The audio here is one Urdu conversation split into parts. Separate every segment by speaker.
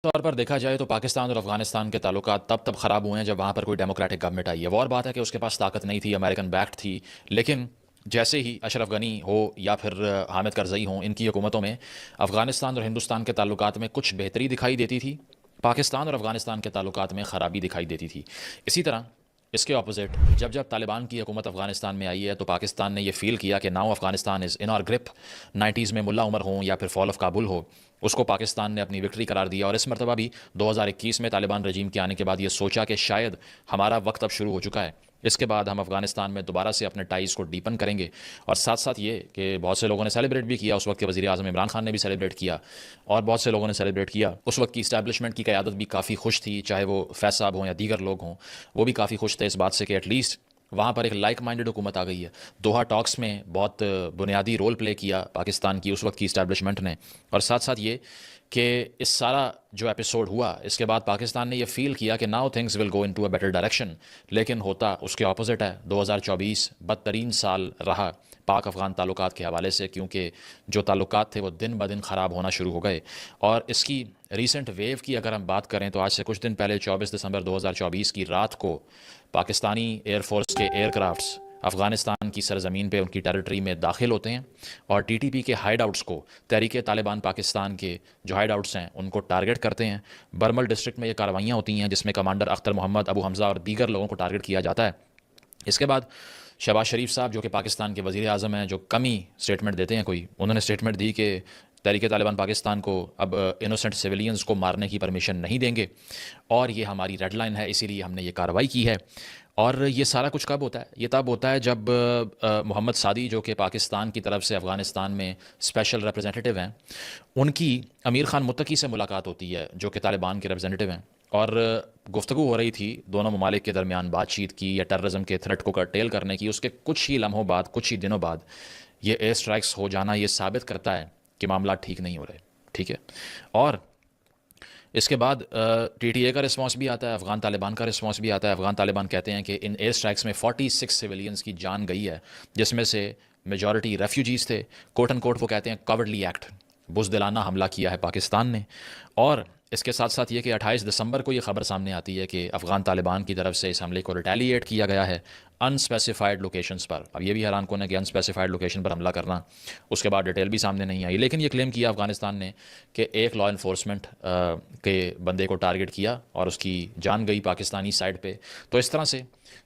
Speaker 1: طور پر دیکھا جائے تو پاکستان اور افغانستان کے تعلقات تب خراب ہوئے ہیں جب وہاں پر کوئی ڈیموکریٹک گورنمنٹ آئی ہے. وہ اور بات ہے کہ اس کے پاس طاقت نہیں تھی، امریکن بیکڈ تھی، لیکن جیسے ہی اشرف غنی ہو یا پھر حامد کرزئی ہوں، ان کی حکومتوں میں افغانستان اور ہندوستان کے تعلقات میں کچھ بہتری دکھائی دیتی تھی، پاکستان اور افغانستان کے تعلقات میں خرابی دکھائی دیتی تھی. اسی طرح اس کے اپوزٹ جب طالبان کی حکومت افغانستان میں آئی ہے تو پاکستان نے یہ فیل کیا کہ now Afghanistan is in our grip. 90s میں ملا عمر ہوں یا پھر فال آف کابل ہو، اس کو پاکستان نے اپنی وکٹری قرار دیا. اور اس مرتبہ بھی 2021 میں طالبان رجیم کے آنے کے بعد یہ سوچا کہ شاید ہمارا وقت اب شروع ہو چکا ہے، اس کے بعد ہم افغانستان میں دوبارہ سے اپنے ٹائز کو ڈیپن کریں گے. اور ساتھ ساتھ یہ کہ بہت سے لوگوں نے سیلیبریٹ بھی کیا، اس وقت کے وزیر اعظم عمران خان نے بھی سیلیبریٹ کیا اور بہت سے لوگوں نے سیلیبریٹ کیا. اس وقت کی اسٹیبلشمنٹ کی قیادت بھی کافی خوش تھی، چاہے وہ فیض صاحب ہوں یا دیگر لوگ ہوں، وہ بھی کافی خوش تھے اس بات سے کہ ایٹ لیسٹ وہاں پر ایک لائک مائنڈڈ حکومت آ گئی ہے. دوحہ ٹاکس میں بہت بنیادی رول پلے کیا پاکستان کی اس وقت کی اسٹیبلشمنٹ نے. اور ساتھ ساتھ یہ کہ اس سارا جو ایپیسوڈ ہوا اس کے بعد پاکستان نے یہ فیل کیا کہ now things will go into a better direction, لیکن ہوتا اس کے اپوزٹ ہے. 2024 بدترین سال رہا پاک افغان تعلقات کے حوالے سے، کیونکہ جو تعلقات تھے وہ دن بدن خراب ہونا شروع ہو گئے. اور اس کی ریسنٹ ویو کی اگر ہم بات کریں تو آج سے کچھ دن پہلے 24 دسمبر 2024 کی رات کو پاکستانی ایئر فورس کے ایئر کرافٹس افغانستان کی سرزمین پہ ان کی ٹیریٹری میں داخل ہوتے ہیں اور ٹی ٹی پی کے ہائیڈ آؤٹس کو، تحریک طالبان پاکستان کے جو ہائیڈ آؤٹس ہیں ان کو ٹارگٹ کرتے ہیں. برمل ڈسٹرکٹ میں یہ کارروائیاں ہوتی ہیں جس میں کمانڈر اختر محمد، ابو حمزہ اور دیگر لوگوں کو ٹارگٹ کیا جاتا ہے. اس کے بعد شہباز شریف صاحب جو کہ پاکستان کے وزیر اعظم ہیں، جو کمی اسٹیٹمنٹ دیتے ہیں کوئی، انہوں نے اسٹیٹمنٹ دی کہ تحریک طالبان پاکستان کو اب انوسنٹ سویلینز کو مارنے کی پرمیشن نہیں دیں گے اور یہ ہماری ریڈ لائن ہے، اسی لیے ہم نے یہ کارروائی کی ہے. اور یہ سارا کچھ کب ہوتا ہے؟ یہ تب ہوتا ہے جب محمد سعدی جو کہ پاکستان کی طرف سے افغانستان میں اسپیشل ریپرزینٹیو ہیں، ان کی امیر خان متقی سے ملاقات ہوتی ہے جو کہ طالبان کے ریپرزینٹیو ہیں، اور گفتگو ہو رہی تھی دونوں ممالک کے درمیان بات چیت کی یا ٹیررزم کے تھریٹ کو کرٹیل کرنے کی. اس کے کچھ ہی لمحوں بعد، کچھ ہی دنوں بعد یہ ایئر اسٹرائکس ہو جانا یہ ثابت کرتا ہے کہ معاملات ٹھیک نہیں ہو رہے. ٹھیک ہے، اور اس کے بعد ٹی ٹی اے کا رسپانس بھی آتا ہے، افغان طالبان کا رسپانس بھی آتا ہے. افغان طالبان کہتے ہیں کہ ان ایئر اسٹرائکس میں 46 سویلینز کی جان گئی ہے، جس میں سے میجورٹی ریفیوجیز تھے. کوٹ ان کوٹ وہ کہتے ہیں کاورڈلی ایکٹ، بزدلانہ حملہ کیا ہے پاکستان نے. اور اس کے ساتھ ساتھ یہ کہ 28 دسمبر کو یہ خبر سامنے آتی ہے کہ افغان طالبان کی طرف سے اس حملے کو ریٹیلیٹ کیا گیا ہے انسپیسیفائڈ لوکیشنز پر. اب یہ بھی حیران کن ہے کہ انسپیسیفائڈ لوکیشن پر حملہ کرنا، اس کے بعد ڈیٹیل بھی سامنے نہیں آئی، لیکن یہ کلیم کیا افغانستان نے کہ ایک لا انفورسمنٹ کے بندے کو ٹارگٹ کیا اور اس کی جان گئی پاکستانی سائڈ پہ. تو اس طرح سے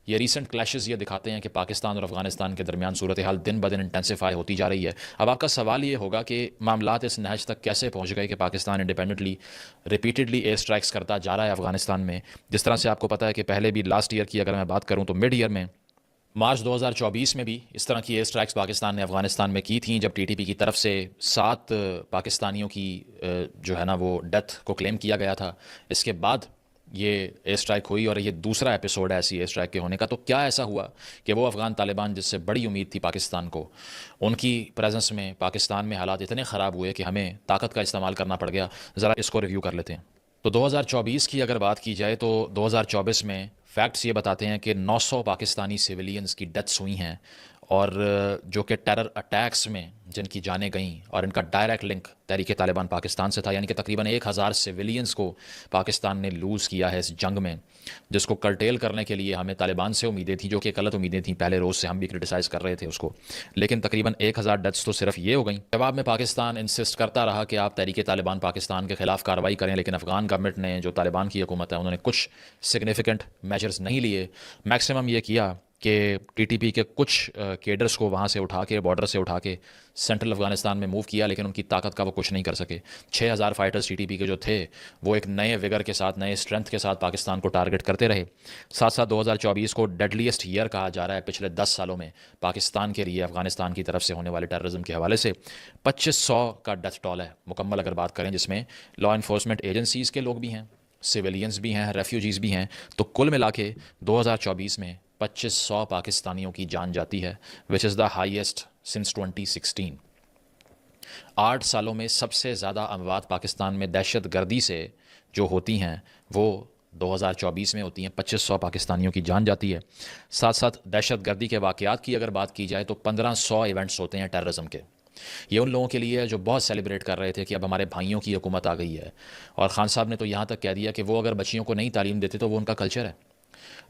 Speaker 1: یہ ریسنٹ کلیشز یہ دکھاتے ہیں کہ پاکستان اور افغانستان کے درمیان صورتحال دن بدن انٹینسیفائی ہوتی جا رہی ہے. اب آپ کا سوال یہ ہوگا کہ معاملات اس نہج تک کیسے پہنچ گئے کہ Pakistan independently repeatedly air strikes کرتا جا رہا ہے افغانستان میں. جس طرح سے آپ کو پتہ ہے کہ پہلے بھی لاسٹ ایئر کی اگر میں بات کروں تو مڈ ایئر میں مارچ 2024 میں بھی اس طرح کی ایئر اسٹرائکس پاکستان نے افغانستان میں کی تھیں، جب ٹی ٹی پی کی طرف سے 7 پاکستانیوں کی جو ہے نا وہ ڈیتھ کو کلیم کیا گیا تھا. اس کے بعد یہ ایئر اسٹرائک ہوئی اور یہ دوسرا ایپیسوڈ ہے ایسی ایئر اسٹرائک کے ہونے کا. تو کیا ایسا ہوا کہ وہ افغان طالبان جس سے بڑی امید تھی پاکستان کو، ان کی پریزنس میں پاکستان میں حالات اتنے خراب ہوئے کہ ہمیں طاقت کا استعمال کرنا پڑ گیا؟ ذرا اس کو ریویو کر لیتے ہیں. تو 2024 کی اگر بات کی جائے تو 2024 میں فیکٹس یہ بتاتے ہیں کہ 900 پاکستانی سویلینز کی ڈیتھس ہوئی ہیں، اور جو کہ ٹیرر اٹیکس میں جن کی جانیں گئیں اور ان کا ڈائریکٹ لنک تحریک طالبان پاکستان سے تھا، یعنی کہ تقریباً 1000 سویلینز کو پاکستان نے لوز کیا ہے اس جنگ میں، جس کو کرٹیل کرنے کے لیے ہمیں طالبان سے امیدیں تھیں، جو کہ غلط امیدیں تھیں. پہلے روز سے ہم بھی کرٹیسائز کر رہے تھے اس کو، لیکن تقریباً 1000 ڈیتھس تو صرف یہ ہو گئیں. جواب میں پاکستان انسسٹ کرتا رہا کہ آپ تحریک طالبان پاکستان کے خلاف کارروائی کریں، لیکن افغان گورنمنٹ نے، جو طالبان کی حکومت ہے، انہوں نے کچھ سگنیفیکنٹ میجرز نہیں لیے. میکسیمم یہ کیا کہ ٹی ٹی پی کے کچھ کیڈرز کو وہاں سے اٹھا کے، بارڈر سے اٹھا کے سینٹرل افغانستان میں موو کیا، لیکن ان کی طاقت کا وہ کچھ نہیں کر سکے. 6000 فائٹرز ٹی ٹی پی کے جو تھے وہ ایک نئے وگر کے ساتھ، نئے اسٹرینتھ کے ساتھ پاکستان کو ٹارگٹ کرتے رہے. ساتھ ساتھ 2024 کو ڈیڈلیسٹ ایئر کہا جا رہا ہے پچھلے 10 سالوں میں پاکستان کے لیے افغانستان کی طرف سے ہونے والے ٹیررزم کے حوالے سے. 2500 کا ڈیتھ ٹول ہے مکمل اگر بات کریں، جس میں لا انفورسمنٹ ایجنسیز کے لوگ بھی ہیں، سویلینز بھی ہیں، ریفیوجیز بھی ہیں. تو کل ملا کے 2024 میں 2500 پاکستانیوں کی جان جاتی ہے، وچ از دا ہائیسٹ سنس 2016. 8 سالوں میں سب سے زیادہ اموات پاکستان میں دہشت گردی سے جو ہوتی ہیں وہ 2024 میں ہوتی ہیں. 2500 پاکستانیوں کی جان جاتی ہے. ساتھ ساتھ دہشت گردی کے واقعات کی اگر بات کی جائے تو 1500 ایونٹس ہوتے ہیں ٹیررزم کے. یہ ان لوگوں کے لیے ہے جو بہت سیلیبریٹ کر رہے تھے کہ اب ہمارے بھائیوں کی حکومت آ گئی ہے، اور خان صاحب نے تو یہاں تک کہہ دیا کہ وہ اگر بچیوں کو نہیں تعلیم دیتے تو وہ ان کا کلچر ہے۔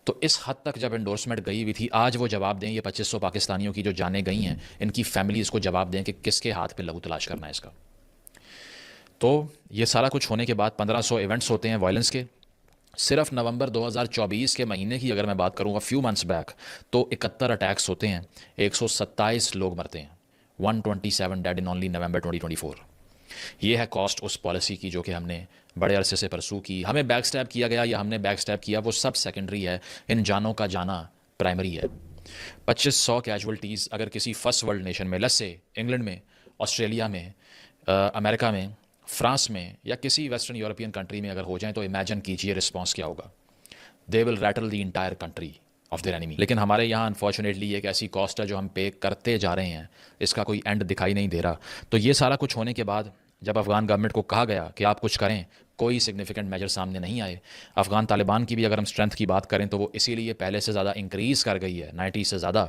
Speaker 1: تو اس حد تک جب انڈورسمنٹ گئی ہوئی تھی، آج وہ جواب دیں، یہ 2500 پاکستانیوں کی جو جانیں گئی ہیں، ان کی فیملیز کو جواب دیں کہ کس کے ہاتھ پہ لہو تلاش کرنا ہے اس کا۔ تو یہ سارا کچھ ہونے کے بعد 1500 ایونٹس ہوتے ہیں وائلنس کے۔ صرف نومبر 2024 کے مہینے کی اگر میں بات کروں گا، فیو منتھس بیک، تو 71 اٹیکس ہوتے ہیں، 127 لوگ مرتے ہیں، 127 ڈیڈ ان اونلی نومبر 2024۔ یہ ہے کاسٹ اس پالیسی کی جو کہ ہم نے بڑے عرصے سے پرسو کی۔ ہمیں بیک سٹیپ کیا گیا یا ہم نے بیک سٹیپ کیا، وہ سب سیکنڈری ہے، ان جانوں کا جانا پرائمری ہے۔ 2500 کیجولٹیز اگر کسی فرسٹ ورلڈ نیشن میں، لس سے انگلینڈ میں، آسٹریلیا میں، امریکہ میں، فرانس میں، یا کسی ویسٹرن یورپین کنٹری میں اگر ہو جائیں تو امیجن کیجئے رسپانس کیا ہوگا۔ They will rattle the entire country of their enemy. لیکن ہمارے یہاں انفارچونیٹلی ایک ایسی کاسٹ ہے جو ہم پے کرتے جا رہے ہیں، اس کا کوئی اینڈ دکھائی نہیں دے رہا۔ تو یہ سارا کچھ ہونے کے بعد جب افغان گورنمنٹ کو کہا گیا کہ آپ کچھ کریں، کوئی سگنیفیکنٹ میجر سامنے نہیں آئے۔ افغان طالبان کی بھی اگر ہم اسٹرینتھ کی بات کریں تو وہ اسی لیے پہلے سے زیادہ انکریز کر گئی ہے، 90 سے زیادہ،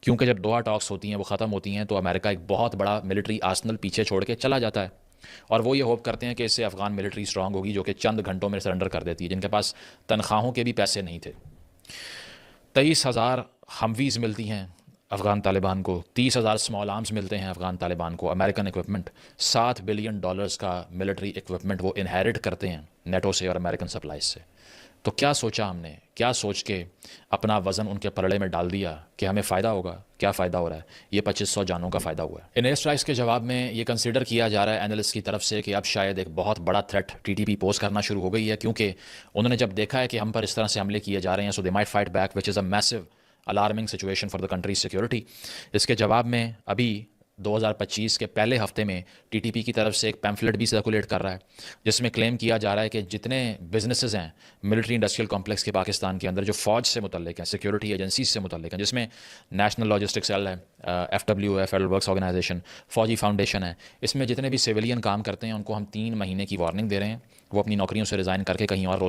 Speaker 1: کیونکہ جب دوحہ ٹاکس ہوتی ہیں وہ ختم ہوتی ہیں تو امریکہ ایک بہت بڑا ملٹری آرسنل پیچھے چھوڑ کے چلا جاتا ہے، اور وہ یہ ہوپ کرتے ہیں کہ اس سے افغان ملٹری اسٹرانگ ہوگی جو کہ چند گھنٹوں میں سرنڈر کر دیتی ہے، جن کے پاس تنخواہوں کے بھی پیسے نہیں تھے۔ 23,000 ہمویز ملتی ہیں افغان طالبان کو، 30,000 اسمال آرمز ملتے ہیں افغان طالبان کو، امریکن اکوپمنٹ، $7 بلین کا ملٹری اکوپمنٹ وہ انہیرٹ کرتے ہیں نیٹو سے اور امریکن سپلائز سے۔ تو کیا سوچا ہم نے، کیا سوچ کے اپنا وزن ان کے پلڑے میں ڈال دیا کہ ہمیں فائدہ ہوگا؟ کیا فائدہ ہو رہا ہے؟ یہ 2500 جانوں کا فائدہ ہوا ہے۔ ان ایئر اسٹرائکس کے جواب میں یہ کنسیڈر کیا جا رہا ہے اینالسٹ کی طرف سے کہ اب شاید ایک بہت بڑا threat T T P pose کرنا شروع ہو گئی ہے، کیونکہ انہوں نے جب دیکھا ہے کہ ہم پر اس طرح سے حملے کیے جا رہے ہیں، so they might fight back which is a massive alarming situation for the country's security. اس کے جواب میں ابھی 2025 کے پہلے ہفتے میں ٹی ٹی پی کی طرف سے ایک پیمفلٹ بھی سرکولیٹ کر رہا ہے، جس میں کلیم کیا جا رہا ہے کہ جتنے بزنسز ہیں ملٹری انڈسٹریل کمپلیکس کے پاکستان کے اندر جو فوج سے متعلق ہیں، سیکورٹی ایجنسیز سے متعلق ہیں، جس میں نیشنل لاجسٹک سیل ہے، FWO ہے، فیڈرل ورکس آرگنائزیشن، فوجی فاؤنڈیشن ہے، اس میں جتنے بھی سویلین کام کرتے ہیں ان کو ہم 3 مہینے کی وارننگ دے رہے ہیں، وہ اپنی نوکریوں سے ریزائن کر کے کہیں اور